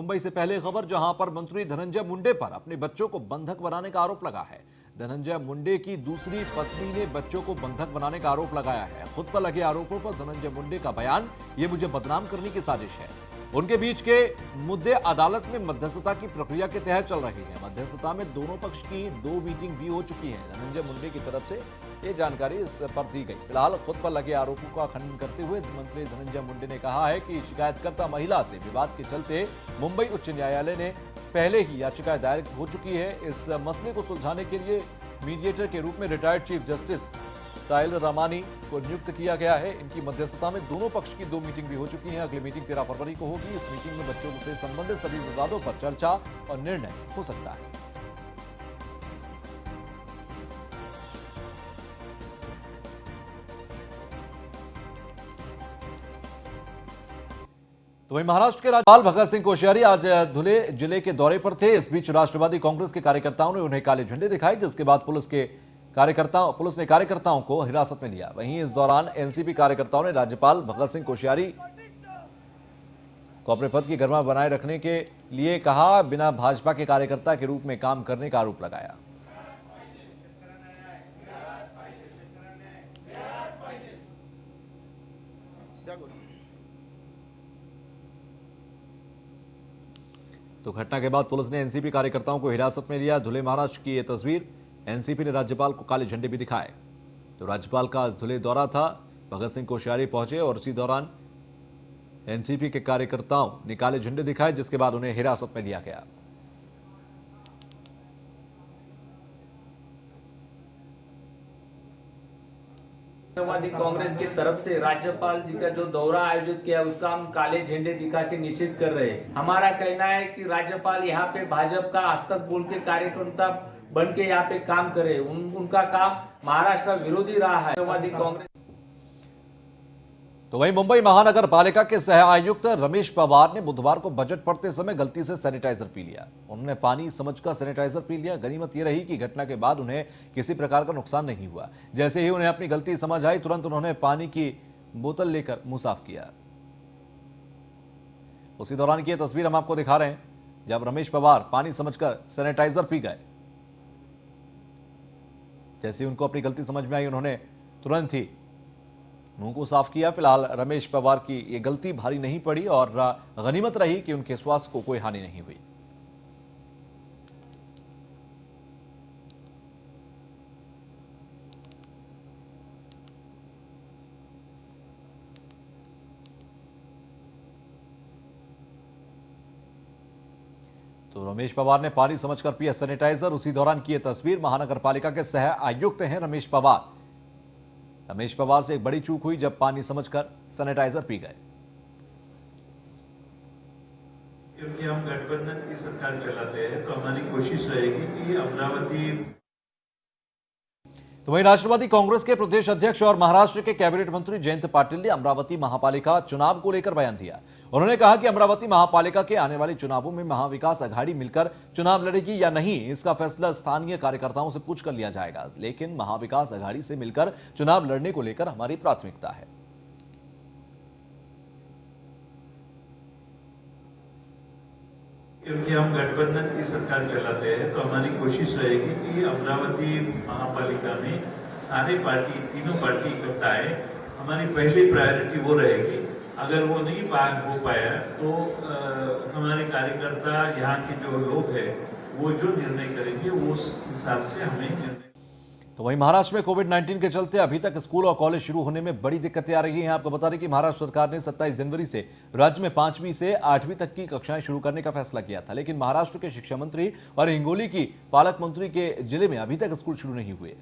मुंबई से पहले खबर, जहां पर मंत्री धनंजय मुंडे पर अपने बच्चों को बंधक बनाने का आरोप लगा है। धनंजय मुंडे की दूसरी पत्नी ने बच्चों को बंधक बनाने का आरोप लगाया है। खुद पर लगे आरोपों पर धनंजय मुंडे का बयान, ये मुझे बदनाम करने की साजिश है। उनके बीच के मुद्दे अदालत में मध्यस्थता की प्रक्रिया के तहत चल रही है। मध्यस्थता में दोनों पक्ष की 2 मीटिंग भी हो चुकी है। धनंजय मुंडे की तरफ से ये जानकारी इस पर दी गई। फिलहाल खुद पर लगे आरोपों का खंडन करते हुए मंत्री धनंजय मुंडे ने कहा है कि शिकायतकर्ता महिला से विवाद के चलते मुंबई उच्च न्यायालय ने पहले ही याचिका दायर हो चुकी है। इस मसले को सुलझाने के लिए मीडिएटर के रूप में retired chief justice Tayal Ramani को नियुक्त किया गया है। इनकी मध्यस्थता में दोनों पक्ष की 2 मीटिंग भी हो चुकी हैं। अगली मीटिंग 13 फरवरी को होगी। इस मीटिंग में बच्चों से संबंधित सभी विवादों पर चर्चा और निर्णय हो सकता है। तो वहीं महाराष्ट्र के राज्यपाल भगत सिंह कोश्यारी आज धुले जिले के दौरे पर थे। इस बीच राष्ट्रवादी कांग्रेस के कार्यकर्ताओं ने उन्हें काले झंडे दिखाए, जिसके बाद पुलिस ने कार्यकर्ताओं को हिरासत में लिया। वहीं इस दौरान एनसीपी कार्यकर्ताओं ने राज्यपाल भगत सिंह कोश्यारी को अपने पद की गरिमा बनाए रखने के लिए कहा, बिना भाजपा के कार्यकर्ता के रूप में काम करने का आरोप लगाया। तो घटना के बाद पुलिस ने एनसीपी कार्यकर्ताओं को हिरासत में लिया। धुले महाराष्ट्र की यह तस्वीर, एनसीपी ने राज्यपाल को काले झंडे भी दिखाए। तो राज्यपाल का धुले दौरा था, भगत सिंह कोश्यारी पहुंचे और उसी दौरान एनसीपी के कार्यकर्ताओं ने काले झंडे दिखाए, जिसके बाद उन्हें हिरासत में लिया गया। राष्ट्रवादी कांग्रेस की तरफ से राज्यपाल जी का जो दौरा आयोजित किया उसका हम काले झंडे दिखा के निषेध कर रहे हैं। हमारा कहना है कि राज्यपाल यहाँ पे भाजपा का हस्तक बोल के कार्यकर्ता बन के यहाँ पे काम करे। उनका काम महाराष्ट्र विरोधी रहा है राष्ट्रवादी कांग्रेस। तो वहीं मुंबई महानगर पालिका के सह आयुक्त रमेश पवार ने बुधवार को बजट पढ़ते समय गलती से सैनिटाइजर पी लिया। उन्होंने पानी समझकर सैनिटाइजर पी लिया। गनीमत यह रही कि घटना के बाद उन्हें किसी प्रकार का नुकसान नहीं हुआ। जैसे ही उन्हें अपनी गलती समझ आई, तुरंत उन्होंने पानी की बोतल लेकर मुंह साफ किया। उसी दौरान की यह तस्वीर हम आपको दिखा रहे हैं, जब रमेश पवार पानी समझकर सैनिटाइजर पी गए। जैसे ही उनको अपनी गलती समझ में आई, उन्होंने तुरंत ही मुंह को साफ किया। फिलहाल रमेश पवार की ये गलती भारी नहीं पड़ी और गनीमत रही कि उनके स्वास्थ्य को कोई हानि नहीं हुई। तो रमेश पवार ने पानी समझकर पिया सैनिटाइजर। उसी दौरान की यह तस्वीर, महानगर पालिका के सह आयुक्त हैं रमेश पवार। रमेश पवार से एक बड़ी चूक हुई जब पानी समझकर सैनिटाइजर पी गए। क्योंकि हम गठबंधन की सरकार चलाते हैं तो हमारी कोशिश रहेगी कि अमरावती। तो वहीं राष्ट्रवादी कांग्रेस के प्रदेश अध्यक्ष और महाराष्ट्र के कैबिनेट मंत्री जयंत पाटिल ने अमरावती महापालिका चुनाव को लेकर बयान दिया। उन्होंने कहा कि अमरावती महापालिका के आने वाले चुनावों में महाविकास अघाड़ी मिलकर चुनाव लड़ेगी या नहीं, इसका फैसला स्थानीय कार्यकर्ताओं से पूछकर लिया जाएगा। लेकिन महाविकास अघाड़ी से मिलकर चुनाव लड़ने को लेकर हमारी प्राथमिकता है। क्योंकि हम गठबंधन की सरकार चलाते हैं तो हमारी कोशिश रहेगी कि अमरावती महापालिका में तीनों पार्टी इकट्ठा आए। हमारी पहली प्रायोरिटी वो रहेगी। अगर वो नहीं हो पाया तो हमारे कार्यकर्ता, यहाँ के जो लोग हैं, वो जो निर्णय करेंगे वो उस हिसाब से हमें निर्णय। तो वहीं महाराष्ट्र में कोविड-19 के चलते अभी तक स्कूल और कॉलेज शुरू होने में बड़ी दिक्कतें आ रही हैं। आपको बता दें कि महाराष्ट्र सरकार ने 27 जनवरी से राज्य में 5वीं से 8वीं तक की कक्षाएं शुरू करने का फैसला किया था, लेकिन महाराष्ट्र के शिक्षा मंत्री और हिंगोली की पालक मंत्री के जिले में अभी तक स्कूल शुरू नहीं हुए।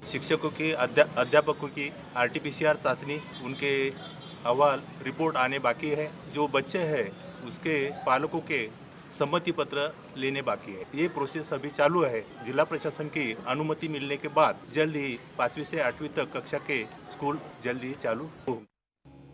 शिक्षकों की, अध्यापकों की आरटीपीसीआर चाशनी, उनके अहवाल रिपोर्ट आने बाकी है। जो बच्चे हैं उसके पालकों के सम्मति पत्र लेने बाकी है। ये प्रोसेस अभी चालू है। जिला प्रशासन की अनुमति मिलने के बाद जल्द ही 5वीं से 8वीं तक कक्षा के स्कूल जल्द ही चालू होंगे।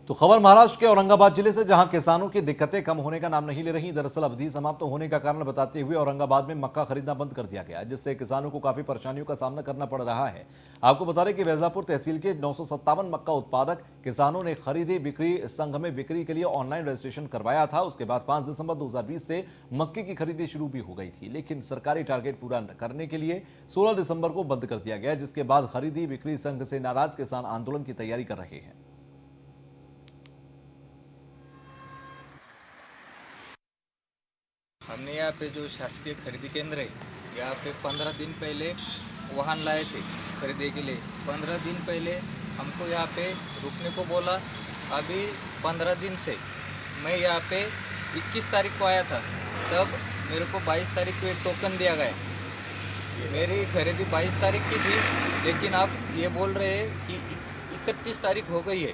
तो खबर महाराष्ट्र के औरंगाबाद जिले से, जहां किसानों की दिक्कतें कम होने का नाम नहीं ले रही। दरअसल अवधि समाप्त होने का कारण बताते हुए औरंगाबाद में मक्का खरीदना बंद कर दिया गया, जिससे किसानों को काफी परेशानियों का सामना करना पड़ रहा है। आपको बता दें कि वैजापुर तहसील के 957 मक्का उत्पादक किसानों ने खरीदी बिक्री संघ में बिक्री के लिए ऑनलाइन रजिस्ट्रेशन करवाया था। उसके बाद 5 दिसंबर 2020 से मक्के की खरीदी शुरू भी हो गई थी, लेकिन सरकारी टारगेट पूरा करने के लिए 16 दिसंबर को बंद कर दिया गया, जिसके बाद खरीदी बिक्री संघ से नाराज किसान आंदोलन की तैयारी कर रहे हैं। हमने यहाँ पे जो शासकीय खरीदी केंद्र है, यहाँ पे 15 दिन पहले वाहन लाए थे खरीदने के लिए। 15 दिन पहले हमको यहाँ पे रुकने को बोला। अभी 15 दिन से मैं यहाँ पे 21 तारीख को आया था, तब मेरे को 22 तारीख को एक टोकन दिया गया। मेरी खरीदी 22 तारीख की थी, लेकिन आप ये बोल रहे हैं कि 31 तारीख हो गई है,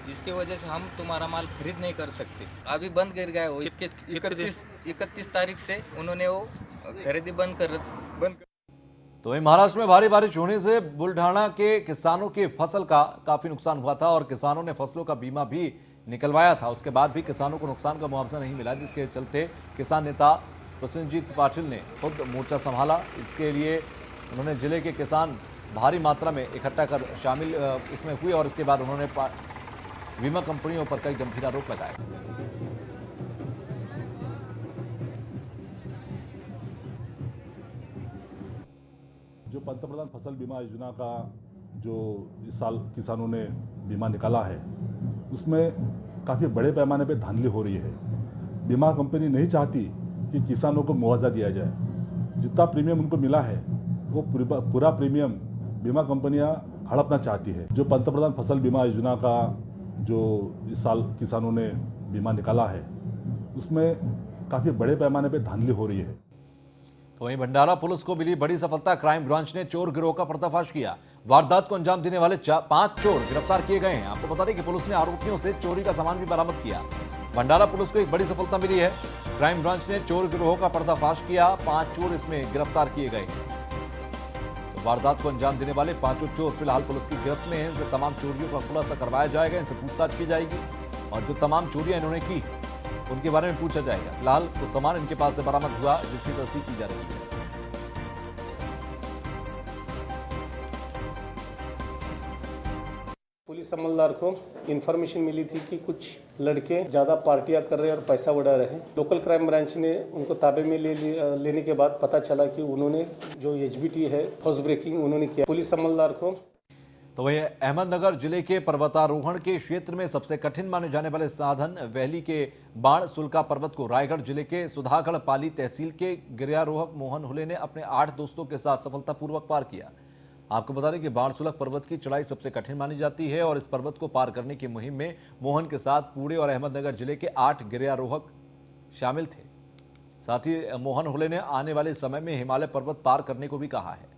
जिसकी वजह से हम तुम्हारा माल खरीद नहीं कर सकते। अभी बंद कर गया है वो 31 तारीख से उन्होंने वो खरीदी बंद कर। तो वहीं महाराष्ट्र में भारी बारिश होने से बुल्ढाना के किसानों की फसल का काफी नुकसान हुआ था और किसानों ने फसलों का बीमा भी निकलवाया था। उसके बाद भी किसानों को नुकसान का मुआवजा नहीं मिला, जिसके चलते किसान नेता प्रसेनजीत पाटिल ने खुद मोर्चा संभाला। इसके लिए उन्होंने जिले के किसान भारी मात्रा में इकट्ठा कर शामिल इसमें हुए और इसके बाद उन्होंने बीमा कंपनियों पर कई गंभीर आरोप लगाए। जो पंतप्रधान फसल बीमा योजना का जो इस साल किसानों ने बीमा निकाला है, उसमें काफ़ी बड़े पैमाने पे धांधली हो रही है। बीमा कंपनी नहीं चाहती कि किसानों को मुआवजा दिया जाए। जितना प्रीमियम उनको मिला है वो पूरा प्रीमियम बीमा कंपनियां हड़पना चाहती है। जो पंतप्रधान फसल बीमा योजना का जो इस साल किसानों ने बीमा निकाला है, उसमें काफ़ी बड़े पैमाने पे धांधली हो रही है। तो वहीं भंडारा पुलिस को मिली बड़ी सफलता। क्राइम ब्रांच ने चोर गिरोह का पर्दाफाश किया। वारदात को अंजाम देने वाले 5 चोर गिरफ्तार किए गए हैं। आपको बता दें कि पुलिस ने आरोपियों से चोरी का सामान भी बरामद किया। भंडारा पुलिस को एक बड़ी सफलता मिली है। क्राइम ब्रांच ने चोर गिरोह का पर्दाफाश किया। 5 चोर इसमें गिरफ्तार किए गए हैं। वारदात को अंजाम देने वाले 5 चोर फिलहाल पुलिस की गिरफ्त में हैं। इनसे तमाम चोरियों का खुलासा करवाया जाएगा, इनसे पूछताछ की जाएगी और जो तमाम चोरियां इन्होंने की उनके बारे में पूछा जाएगा। फिलहाल कुछ सामान इनके पास से बरामद हुआ, जिसकी तस्दीक की जा रही है। पुलिस अमलदार को इन्फॉर्मेशन मिली थी कि कुछ लड़के ज़्यादा पार्टियां कर रहे हैं और पैसा उड़ा रहे हैं। लोकल क्राइम ब्रांच ने उनको ताबे में लेने के बाद पता चला कि उन्होंने जो एचबीटी है हाउस ब्रेकिंग उन्होंने किया। पुलिस अमलदार को तो वही अहमदनगर जिले के पर्वतारोहण के क्षेत्र में सबसे कठिन माने जाने वाले साधन वैली के बाण सुल्का पर्वत को रायगढ़ जिले के सुधागढ़ पाली तहसील के गिरियारोहक मोहन हुले ने अपने 8 दोस्तों के साथ सफलतापूर्वक पार किया। आपको बता दें कि बाणसुलक पर्वत की चढ़ाई सबसे कठिन मानी जाती है और इस पर्वत को पार करने की मुहिम में मोहन के साथ पुणे और अहमदनगर जिले के 8 गिरियारोहक शामिल थे। साथ ही मोहन हुले ने आने वाले समय में हिमालय पर्वत पार करने को भी कहा है।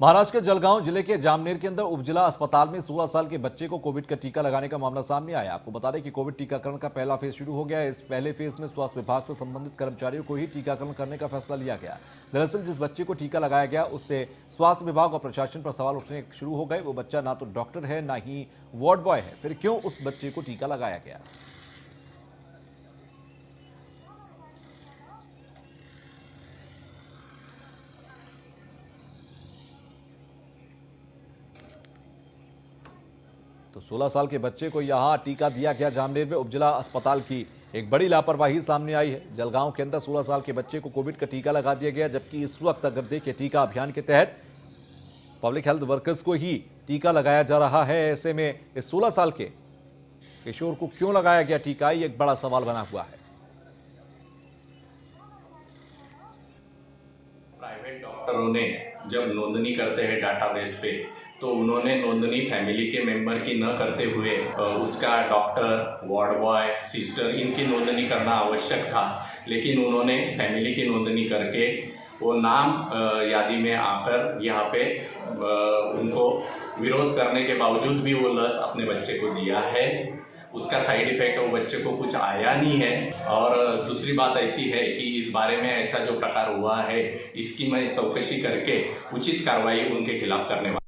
महाराष्ट्र के जलगांव जिले के जामनेर के अंदर उपजिला अस्पताल में 16 साल के बच्चे को कोविड का टीका लगाने का मामला सामने आया। आपको बता दें कि कोविड टीकाकरण का पहला फेज शुरू हो गया है। इस पहले फेज में स्वास्थ्य विभाग से संबंधित कर्मचारियों को ही टीकाकरण करने का फैसला लिया गया। दरअसल जिस बच्चे को टीका लगाया गया उससे स्वास्थ्य विभाग और प्रशासन पर सवाल उठने शुरू हो गए। वो बच्चा ना तो डॉक्टर है ना ही वार्ड बॉय है, फिर क्यों उस बच्चे को टीका लगाया गया? तो 16 साल के बच्चे को यहां टीका दिया गया। जामनेर में उपजिला अस्पताल की एक बड़ी लापरवाही सामने आई है। जलगांव के अंदर 16 साल के बच्चे को कोविड का टीका लगा दिया गया, जबकि इस वक्त अगर देखिए टीका अभियान के तहत पब्लिक हेल्थ वर्कर्स को ही टीका लगाया जा रहा है। ऐसे में इस 16 साल के किशोर को क्यों लगाया गया टीका, ये एक बड़ा सवाल बना हुआ है। प्राइवेट डॉक्टरों ने जब नोंदनी करते हैं डाटाबेस पे, तो उन्होंने नोंदनी फैमिली के मेंबर की न करते हुए उसका डॉक्टर, वार्ड बॉय, सिस्टर इनकी नोंदनी करना आवश्यक था। लेकिन उन्होंने फैमिली की नोंदनी करके वो नाम यादी में आकर यहाँ पे उनको विरोध करने के बावजूद भी वो लस अपने बच्चे को दिया है। उसका साइड इफेक्ट वो बच्चे को कुछ आया नहीं है। और दूसरी बात ऐसी है कि इस बारे में ऐसा जो प्रकार हुआ है इसकी मैं चौकसी करके उचित कार्रवाई उनके खिलाफ करने वाला।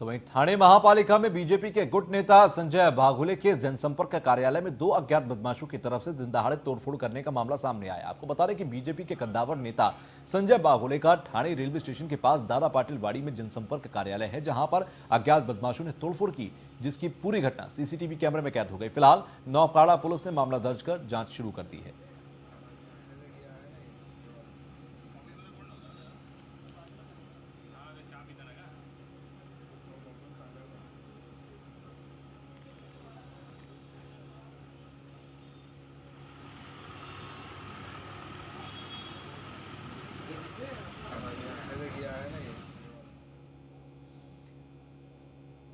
तो वहीं ठाणे महापालिका में बीजेपी के गुट नेता संजय बाघुले के जनसंपर्क कार्यालय में 2 अज्ञात बदमाशों की तरफ से दिन दहाड़े तोड़फोड़ करने का मामला सामने आया। आपको बता दें कि बीजेपी के कद्दावर नेता संजय बाघुले का ठाणे रेलवे स्टेशन के पास दादा पाटिल वाड़ी में जनसंपर्क कार्यालय है, जहां पर अज्ञात बदमाशों ने तोड़फोड़ की, जिसकी पूरी घटना सीसीटीवी कैमरे में कैद हो गई। फिलहाल नौकाड़ा पुलिस ने मामला दर्ज कर जांच शुरू कर दी है।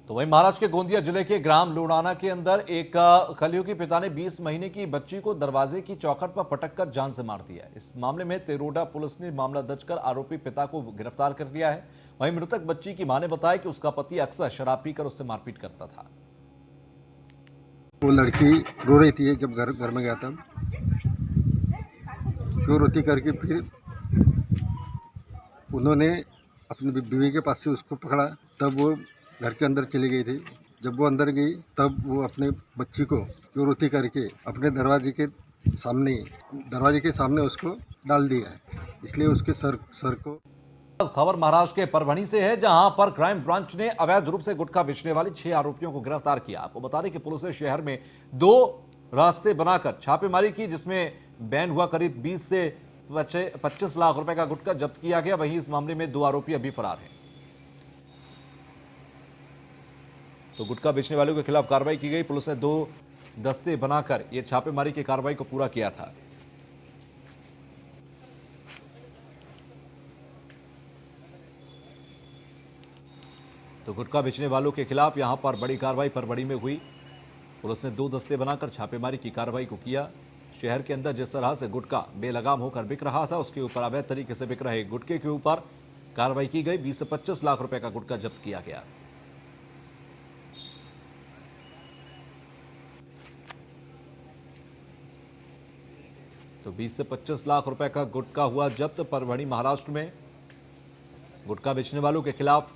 तो वहीं महाराष्ट्र के गोंदिया जिले के ग्राम लोणाना के अंदर एक खलियों के पिता ने 20 महीने की बच्ची को दरवाजे की चौखट पर पटककर जान से मार दिया। इस मामले में तेरोडा पुलिस ने मामला दर्ज कर आरोपी पिता को गिरफ्तार कर लिया है। वहीं मृतक बच्ची की मां ने बताया कि उसका पति अक्सर शराब पीकर उससे मारपीट करता था। वो लड़की रो रही थी जब घर में गया था, क्यों रोती करके फिर उन्होंने अपनी बीवी के पास से उसको पकड़ा, तब वो घर के अंदर चली गई थी। जब वो अंदर गई तब वो अपने बच्ची को क्यों रोती करके अपने दरवाजे के सामने उसको डाल दिया है, इसलिए उसके सर को। खबर महाराष्ट्र के परभणी से है, जहां पर क्राइम ब्रांच ने अवैध रूप से गुटखा बेचने वाले 6 आरोपियों को गिरफ्तार किया। आपको बता दें कि पुलिस ने शहर में 2 रास्ते बनाकर छापेमारी की, जिसमें बैन हुआ करीब 20 से 25 लाख रुपए का गुटखा जब्त किया गया। वहीं इस मामले में 2 आरोपी अभी फरार हैं। तो गुटखा बेचने वालों के खिलाफ कार्रवाई की गई। पुलिस ने 2 दस्ते बनाकर यह छापेमारी की कार्रवाई को पूरा किया था। तो गुटखा बेचने वालों के खिलाफ यहां पर बड़ी कार्रवाई परभणी में हुई। पुलिस ने 2 दस्ते बनाकर छापेमारी की कार्रवाई को किया। शहर के अंदर जिस तरह से गुटखा बेलगाम होकर बिक रहा था, उसके ऊपर अवैध तरीके से बिक रहे गुटखे के ऊपर कार्रवाई की गई। 20 से 25 लाख रुपए का गुटखा जब्त किया गया। तो 20 से 25 लाख रुपए का गुटखा हुआ जब्त परभणी महाराष्ट्र में। गुटखा बेचने वालों के खिलाफ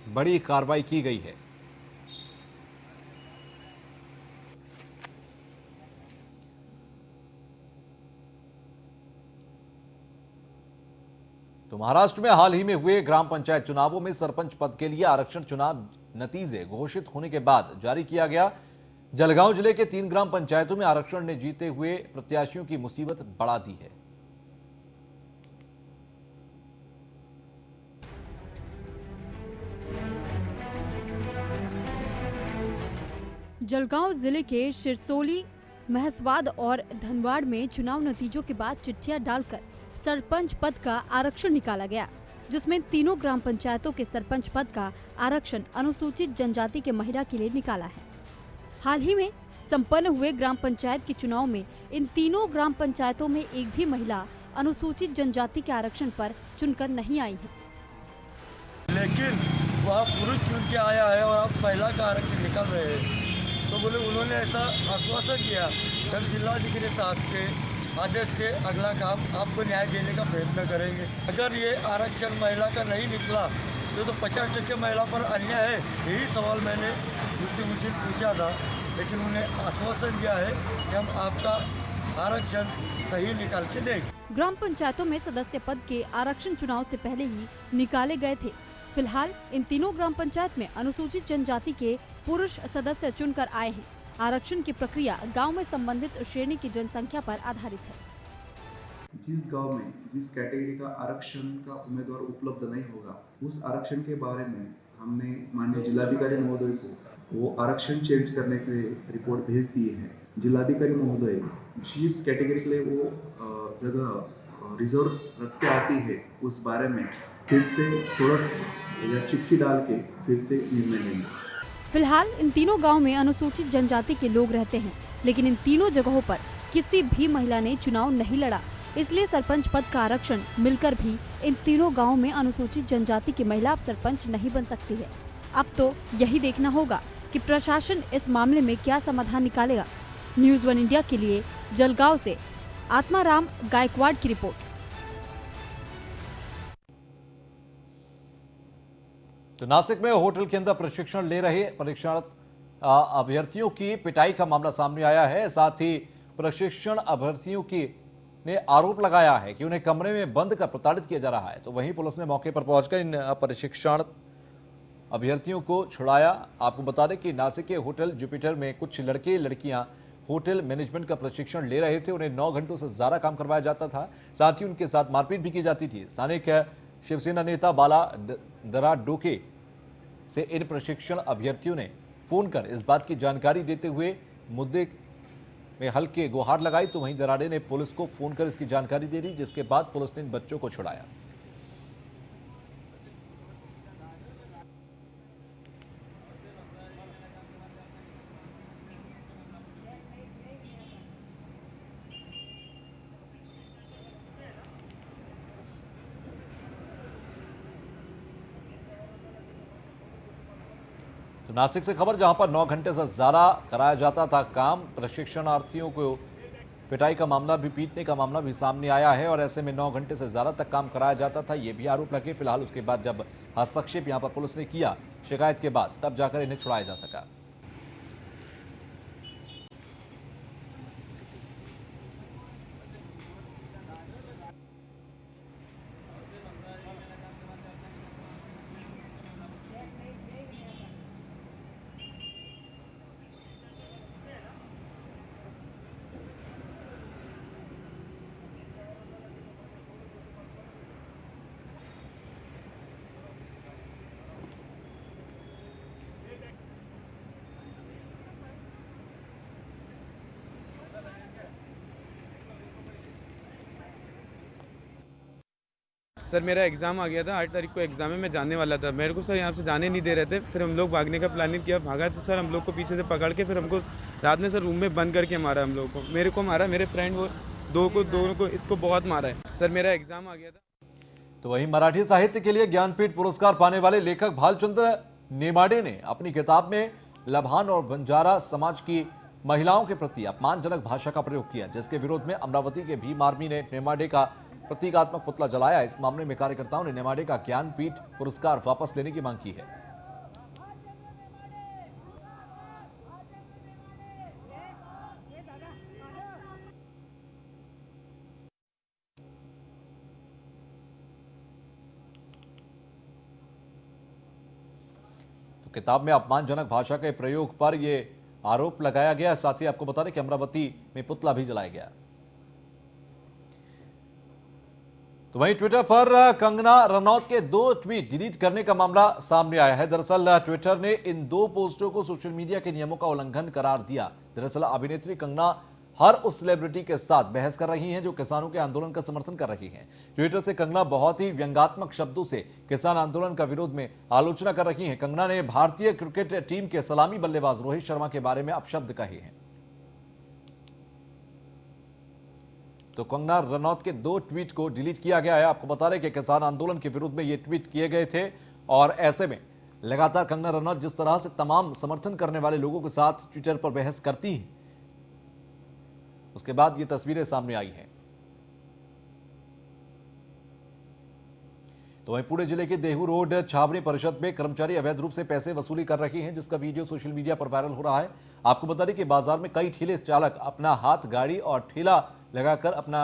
बड़ी कार्रवाई की गई है। तो महाराष्ट्र में हाल ही में हुए ग्राम पंचायत चुनावों में सरपंच पद के लिए आरक्षण चुनाव नतीजे घोषित होने के बाद जारी किया गया। जलगांव जिले के 3 ग्राम पंचायतों में आरक्षण ने जीते हुए प्रत्याशियों की मुसीबत बढ़ा दी है। जलगांव जिले के शिरसोली, महसवाद और धनवाड़ में चुनाव नतीजों के बाद चिट्ठियां डालकर सरपंच पद का आरक्षण निकाला गया, जिसमें तीनों ग्राम पंचायतों के सरपंच पद का आरक्षण अनुसूचित जनजाति के महिला के लिए निकाला है। हाल ही में संपन्न हुए ग्राम पंचायत के चुनाव में इन तीनों ग्राम पंचायतों में एक भी महिला अनुसूचित जनजाति के आरक्षण पर चुनकर नहीं आई है। लेकिन वह पुरुष चुन के आया है और आप महिला का आरक्षण निकाल रहे हैं, तो बोले उन्होंने ऐसा आश्वासन किया जब जिलाधिकारी साहब के आदेश से अगला काम आपको न्याय देने का प्रयत्न करेंगे। अगर ये आरक्षण महिला का नहीं निकला तो 50% महिला पर अन्याय है। यही सवाल मैंने उनसे उस दिन पूछा था, लेकिन उन्हें आश्वासन दिया है कि हम आपका आरक्षण सही निकाल के देंगे। ग्राम पंचायतों में सदस्य पद के आरक्षण चुनाव से पहले ही निकाले गए थे। फिलहाल इन तीनों ग्राम पंचायत में अनुसूचित जनजाति के पुरुष सदस्य चुनकर आए हैं। आरक्षण की प्रक्रिया गांव में संबंधित श्रेणी की जनसंख्या पर आधारित है। जिस गांव में जिस कैटेगरी का आरक्षण का उम्मीदवार उपलब्ध नहीं होगा, उस आरक्षण के बारे में हमने माननीय जिलाधिकारी महोदय को वो आरक्षण चेंज करने के लिए रिपोर्ट भेज दी है। जिलाधिकारी महोदय जिस कैटेगरी के लिए वो जगह रिजर्व रख के आती है, उस बारे में फिर से सोलर या चिट्ठी डाल के फिर से निर्णय लेंगे। फिलहाल इन तीनों गांव में अनुसूचित जनजाति के लोग रहते हैं, लेकिन इन तीनों जगहों पर किसी भी महिला ने चुनाव नहीं लड़ा, इसलिए सरपंच पद का आरक्षण मिलकर भी इन तीनों गांवों में अनुसूचित जनजाति की महिला अब सरपंच नहीं बन सकती है। अब तो यही देखना होगा कि प्रशासन इस मामले में क्या समाधान निकालेगा। न्यूज़ 1 इंडिया के लिए जलगांव से आत्माराम गायकवाड़ की रिपोर्ट। तो नासिक में होटल के अंदर प्रशिक्षण ले रहे परीक्षार्थी अभ्यर्थियों की पिटाई का मामला सामने आया है। साथ ही प्रशिक्षण अभ्यर्थियों की ने आरोप लगाया है कि उन्हें कमरे में बंद कर प्रताड़ित किया जा रहा है। तो वहीं पुलिस ने मौके पर पहुंचकर इन प्रशिक्षण अभ्यर्थियों को छुड़ाया। आपको बता दें कि नासिक के होटल जुपिटर में कुछ लड़के लड़कियां होटल मैनेजमेंट का प्रशिक्षण ले रहे थे। उन्हें 9 घंटों से ज्यादा काम करवाया जाता था। साथ ही उनके साथ मारपीट भी की जाती थी। स्थानिक शिवसेना नेता बाला दराडोके से इन प्रशिक्षण अभ्यर्थियों ने फोन कर इस बात की जानकारी देते हुए मुद्दे में हल्के गुहार लगाई। तो वहीं दराडे ने पुलिस को फोन कर इसकी जानकारी दे दी, जिसके बाद पुलिस ने इन बच्चों को छुड़ाया। तो नासिक से खबर, जहां पर 9 घंटे से ज्यादा कराया जाता था काम, प्रशिक्षणार्थियों को पिटाई का मामला भी, पीटने का मामला भी सामने आया है। और ऐसे में 9 घंटे से ज्यादा तक काम कराया जाता था, ये भी आरोप लगे। फिलहाल उसके बाद जब हस्तक्षेप यहां पर पुलिस ने किया शिकायत के बाद, तब जाकर इन्हें छुड़ाया जा सका। सर मेरा एग्ज़ाम आ गया था, 8 तारीख को एग्ज़ाम में मैं जाने वाला था। मेरे को सर यहाँ से जाने नहीं दे रहे थे। फिर हम लोग भागने का प्लानिंग किया, भागा तो सर हम लोग को पीछे से पकड़ के फिर हमको रात में सर रूम में बंद करके मारा। हम लोग को, मेरे को मारा, मेरे फ्रेंड वो दोनों को इसको बहुत मारा है। सर मेरा एग्ज़ाम आ गया था। तो वहीं मराठी साहित्य के लिए ज्ञानपीठ पुरस्कार पाने वाले लेखक भालचंद्र नेमाडे ने अपनी किताब में लभान और बंजारा समाज की महिलाओं के प्रति अपमानजनक भाषा का प्रयोग किया, जिसके विरोध में अमरावती के भीम आर्मी ने नेमाडे का प्रतीकात्मक पुतला जलाया। इस मामले में कार्यकर्ताओं ने नेमाडे का ज्ञानपीठ पुरस्कार वापस लेने की मांग की है। तो किताब में अपमानजनक भाषा के प्रयोग पर यह आरोप लगाया गया। साथ ही आपको बता दें कि अमरावती में पुतला भी जलाया गया। तो वहीं ट्विटर पर कंगना रनौत के 2 ट्वीट डिलीट करने का मामला सामने आया है। दरअसल ट्विटर ने इन 2 पोस्टों को सोशल मीडिया के नियमों का उल्लंघन करार दिया। दरअसल अभिनेत्री कंगना हर उस सेलिब्रिटी के साथ बहस कर रही हैं जो किसानों के आंदोलन का समर्थन कर रही हैं। ट्विटर से कंगना बहुत ही व्यंग्यात्मक शब्दों से किसान आंदोलन का विरोध में आलोचना कर रही हैं। कंगना ने भारतीय क्रिकेट टीम के सलामी बल्लेबाज रोहित शर्मा के बारे में अपशब्द कहे हैं। तो कंगना रनौत के 2 ट्वीट को डिलीट किया गया है। आपको बता दें कि किसान आंदोलन के विरोध में ये ट्वीट किए गए थे। और ऐसे में लगातार कंगना रनौत जिस तरह से तमाम समर्थन करने वाले लोगों के साथ ट्विटर पर बहस करती हैं, उसके बाद ये तस्वीरें सामने आई हैं। तो वहीं पुणे जिले के देहू रोड छावनी परिषद में कर्मचारी अवैध रूप से पैसे वसूली कर रहे हैं, जिसका वीडियो सोशल मीडिया पर वायरल हो रहा है। आपको बता दें कि बाजार में कई ठेले चालक अपना हाथ गाड़ी और ठेला लगाकर अपना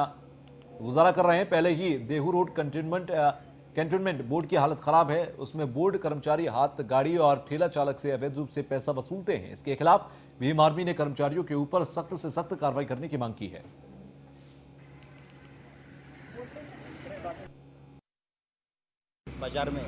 गुजारा कर रहे हैं। पहले ही देहू रोड कैंटोनमेंट बोर्ड की हालत खराब है, उसमें बोर्ड कर्मचारी हाथ गाड़ी और ठेला चालक से अवैध रूप से पैसा वसूलते हैं। इसके खिलाफ भीम आर्मी ने कर्मचारियों के ऊपर सख्त से सख्त कार्रवाई करने की मांग की है। बाजार में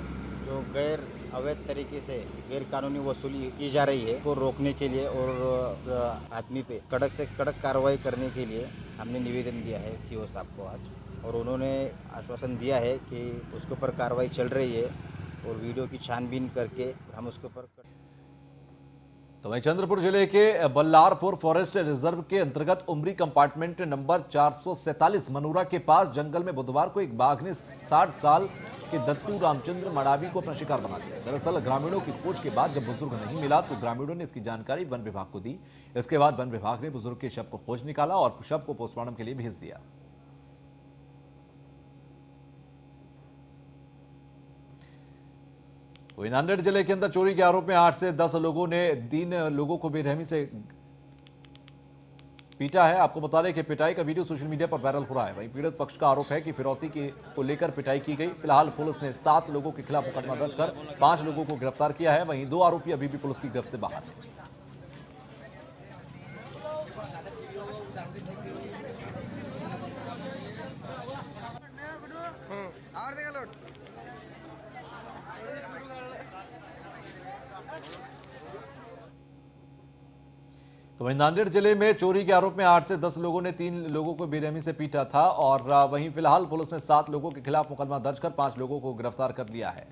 जो गैर अवैध तरीके से गैर कानूनी वसूली की जा रही है को रोकने के लिए और आदमी पे कड़क से कड़क कार्रवाई करने के लिए हमने निवेदन दिया है सीओ साहब को आज, और उन्होंने आश्वासन दिया है कि उसके ऊपर कार्रवाई चल रही है और वीडियो की छानबीन करके हम उसके ऊपर तो वहीं चंद्रपुर जिले के बल्लारपुर फॉरेस्ट रिजर्व के अंतर्गत उमरी कंपार्टमेंट नंबर 447 मनूरा के पास जंगल में बुधवार को एक बाघ ने 60 साल के दत्तू रामचंद्र मडावी को अपना शिकार बना लिया। दरअसल ग्रामीणों की खोज के बाद जब बुजुर्ग नहीं मिला तो ग्रामीणों ने इसकी जानकारी वन विभाग को दी। इसके बाद वन विभाग ने बुजुर्ग के शव को खोज निकाला और शव को पोस्टमार्टम के लिए भेज दिया। वहीं नांदेड़ जिले के अंदर चोरी के आरोप में 8 से 10 लोगों ने 3 लोगों को बेरहमी से पीटा है। आपको बता दें कि पिटाई का वीडियो सोशल मीडिया पर वायरल हो रहा है। वहीं पीड़ित पक्ष का आरोप है कि फिरौती को लेकर पिटाई की गई। फिलहाल पुलिस ने 7 लोगों के खिलाफ मुकदमा दर्ज कर 5 लोगों को गिरफ्तार किया है। वहीं 2 आरोपी अभी भी पुलिस की गिरफ्त से बाहर हैं। तो वहीं नांदेड़ जिले में चोरी के आरोप में 8 से 10 लोगों ने 3 लोगों को बेरहमी से पीटा था और वहीं फिलहाल पुलिस ने 7 लोगों के खिलाफ मुकदमा दर्ज कर 5 लोगों को गिरफ्तार कर लिया है।